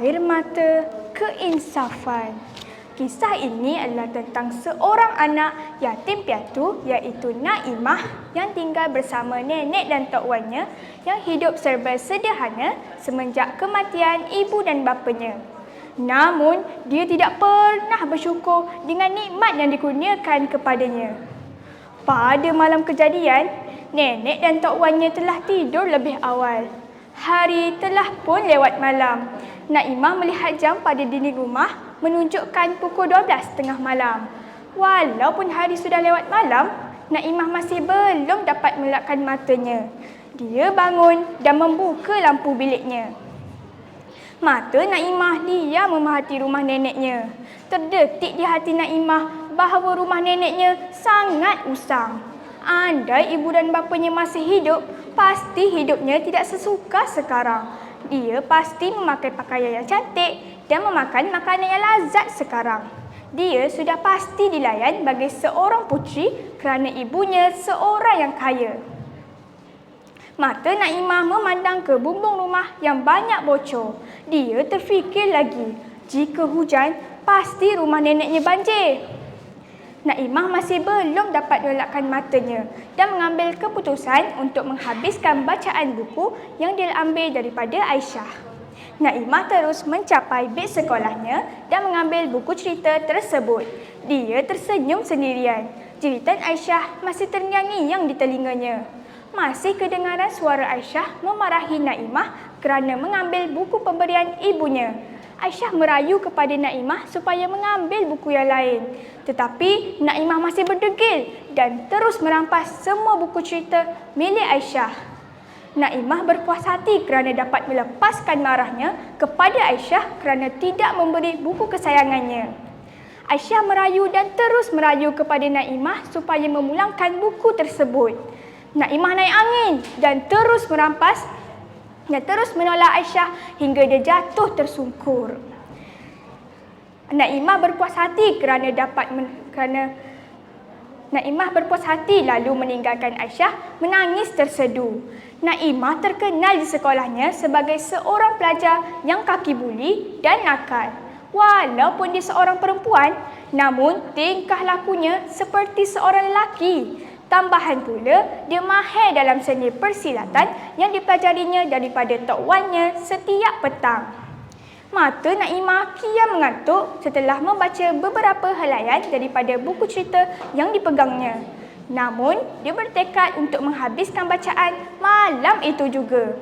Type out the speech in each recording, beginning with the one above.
Air mata keinsafan. Kisah ini adalah tentang seorang anak yatim piatu iaitu Naimah yang tinggal bersama nenek dan tok wannya yang hidup serba sederhana semenjak kematian ibu dan bapanya. Namun, dia tidak pernah bersyukur dengan nikmat yang dikurniakan kepadanya. Pada malam kejadian, nenek dan tok wannya telah tidur lebih awal. Hari telah pun lewat malam. Naimah melihat jam pada dinding rumah menunjukkan pukul 12:30 malam. Walaupun hari sudah lewat malam, Naimah masih belum dapat melekkan matanya. Dia bangun dan membuka lampu biliknya. Mata Naimah diam memerhati rumah neneknya. Terdetik di hati Naimah bahawa rumah neneknya sangat usang. Andai ibu dan bapanya masih hidup, pasti hidupnya tidak sesuka sekarang. Dia pasti memakai pakaian yang cantik dan memakan makanan yang lazat sekarang. Dia sudah pasti dilayan bagi seorang puteri kerana ibunya seorang yang kaya. Mata Naimah memandang ke bumbung rumah yang banyak bocor. Dia terfikir lagi, jika hujan, pasti rumah neneknya banjir. Naimah masih belum dapat melekkan matanya dan mengambil keputusan untuk menghabiskan bacaan buku yang dia ambil daripada Aisyah. Naimah terus mencapai bilik sekolahnya dan mengambil buku cerita tersebut. Dia tersenyum sendirian. Jeritan Aisyah masih terngiang-ngiang di telinganya. Masih kedengaran suara Aisyah memarahi Naimah kerana mengambil buku pemberian ibunya. Aisyah merayu kepada Naimah supaya mengambil buku yang lain. Tetapi Naimah masih berdegil dan terus merampas semua buku cerita milik Aisyah. Naimah berpuas hati kerana dapat melepaskan marahnya kepada Aisyah kerana tidak memberi buku kesayangannya. Aisyah merayu dan terus merayu kepada Naimah supaya memulangkan buku tersebut. Naimah naik angin dan terus merampas dan terus menolak Aisyah hingga dia jatuh tersungkur. Naimah berpuas hati Naimah berpuas hati lalu meninggalkan Aisyah menangis terseduh. Naimah terkenal di sekolahnya sebagai seorang pelajar yang kaki buli dan nakal. Walaupun dia seorang perempuan, namun tingkah lakunya seperti seorang lelaki. Tambahan pula, dia mahir dalam seni persilatan yang dipelajarinya daripada tok wannya setiap petang. Mata Naimah kian mengantuk setelah membaca beberapa helaian daripada buku cerita yang dipegangnya. Namun, dia bertekad untuk menghabiskan bacaan malam itu juga.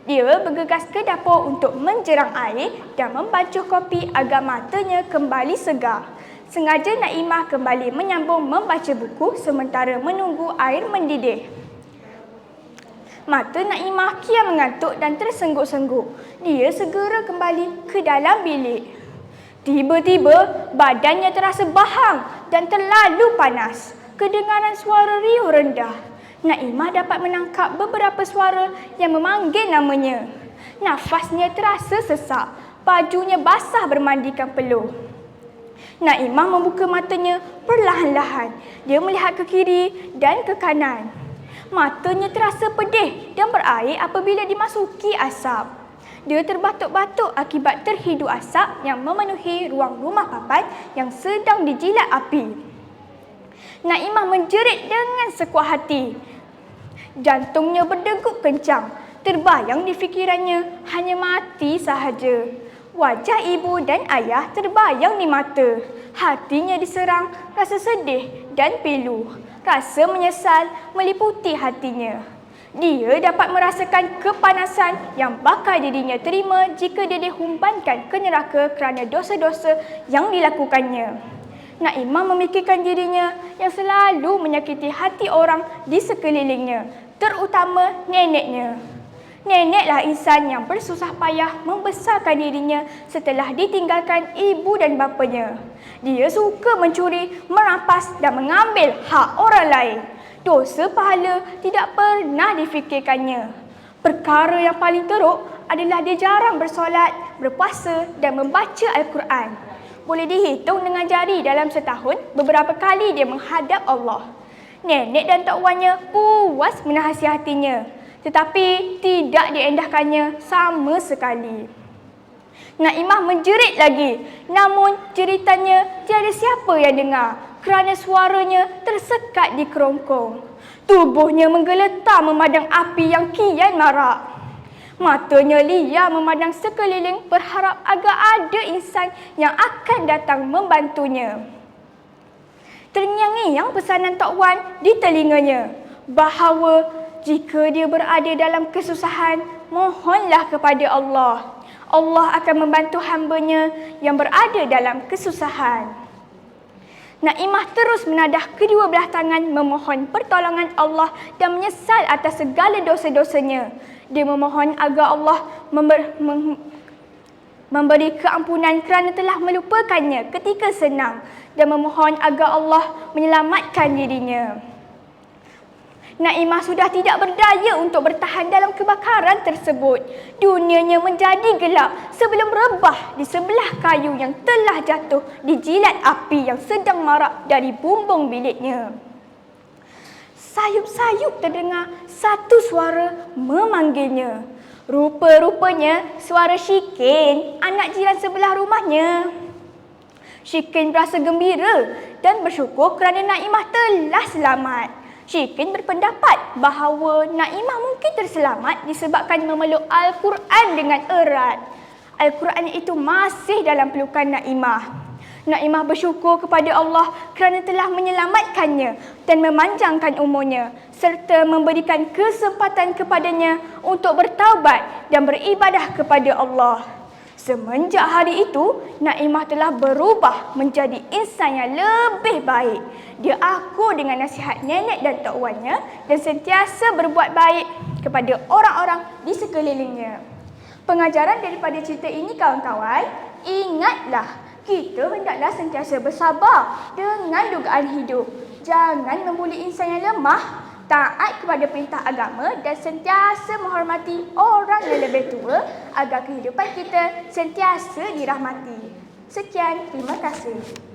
Dia bergegas ke dapur untuk menjerang air dan membasuh kopi agar matanya kembali segar. Sengaja Naimah kembali menyambung membaca buku sementara menunggu air mendidih. Mata Naimah kian mengantuk dan tersengguk-sengguk. Dia segera kembali ke dalam bilik. Tiba-tiba, badannya terasa bahang dan terlalu panas. Kedengaran suara riuh rendah. Naimah dapat menangkap beberapa suara yang memanggil namanya. Nafasnya terasa sesak. Bajunya basah bermandikan peluh. Naimah membuka matanya perlahan-lahan. Dia melihat ke kiri dan ke kanan. Matanya terasa pedih dan berair apabila dimasuki asap. Dia terbatuk-batuk akibat terhidu asap yang memenuhi ruang rumah papan yang sedang dijilat api. Naimah menjerit dengan sekuat hati. Jantungnya berdegup kencang. Terbayang di fikirannya hanya mati sahaja. Wajah ibu dan ayah terbayang di mata. Hatinya diserang rasa sedih dan pilu. Rasa menyesal meliputi hatinya. Dia dapat merasakan kepanasan yang bakal dirinya terima jika dia dihumpankan ke neraka kerana dosa-dosa yang dilakukannya. Naimah memikirkan dirinya yang selalu menyakiti hati orang di sekelilingnya, terutama neneknya. Neneklah insan yang bersusah payah membesarkan dirinya setelah ditinggalkan ibu dan bapanya. Dia suka mencuri, merampas dan mengambil hak orang lain. Dosa pahala tidak pernah difikirkannya. Perkara yang paling teruk adalah dia jarang bersolat, berpuasa dan membaca Al-Quran. Boleh dihitung dengan jari dalam setahun beberapa kali dia menghadap Allah. Nenek dan tok wannya puas menasihatinya, tetapi tidak diendahkannya sama sekali. Naimah menjerit lagi. Namun ceritanya tiada siapa yang dengar kerana suaranya tersekat di kerongkong. Tubuhnya menggeletar memadam api yang kian marak. Matanya liar memandang sekeliling berharap agar ada insan yang akan datang membantunya. Terngiang-ngiang pesanan Tok Wan di telinganya bahawa jika dia berada dalam kesusahan, mohonlah kepada Allah. Allah akan membantu hamba-Nya yang berada dalam kesusahan. Naimah terus menadah kedua belah tangan memohon pertolongan Allah dan menyesal atas segala dosa-dosanya. Dia memohon agar Allah memberi keampunan kerana telah melupakannya ketika senang dan memohon agar Allah menyelamatkan dirinya. Naimah sudah tidak berdaya untuk bertahan dalam kebakaran tersebut. Dunianya menjadi gelap sebelum rebah di sebelah kayu yang telah jatuh dijilat api yang sedang marak dari bumbung biliknya. Sayup-sayup terdengar satu suara memanggilnya. Rupa-rupanya suara Syikin, anak jiran sebelah rumahnya. Syikin berasa gembira dan bersyukur kerana Naimah telah selamat. Syikin berpendapat bahawa Naimah mungkin terselamat disebabkan memeluk Al-Quran dengan erat. Al-Quran itu masih dalam pelukan Naimah. Naimah bersyukur kepada Allah kerana telah menyelamatkannya dan memanjangkan umurnya serta memberikan kesempatan kepadanya untuk bertaubat dan beribadah kepada Allah. Semenjak hari itu, Naimah telah berubah menjadi insan yang lebih baik. Dia akur dengan nasihat nenek dan tok wannya dan sentiasa berbuat baik kepada orang-orang di sekelilingnya. Pengajaran daripada cerita ini kawan-kawan, ingatlah kita hendaklah sentiasa bersabar dengan dugaan hidup. Jangan membuli insan yang lemah, taat kepada perintah agama dan sentiasa menghormati orang yang lebih tua agar kehidupan kita sentiasa dirahmati. Sekian, terima kasih.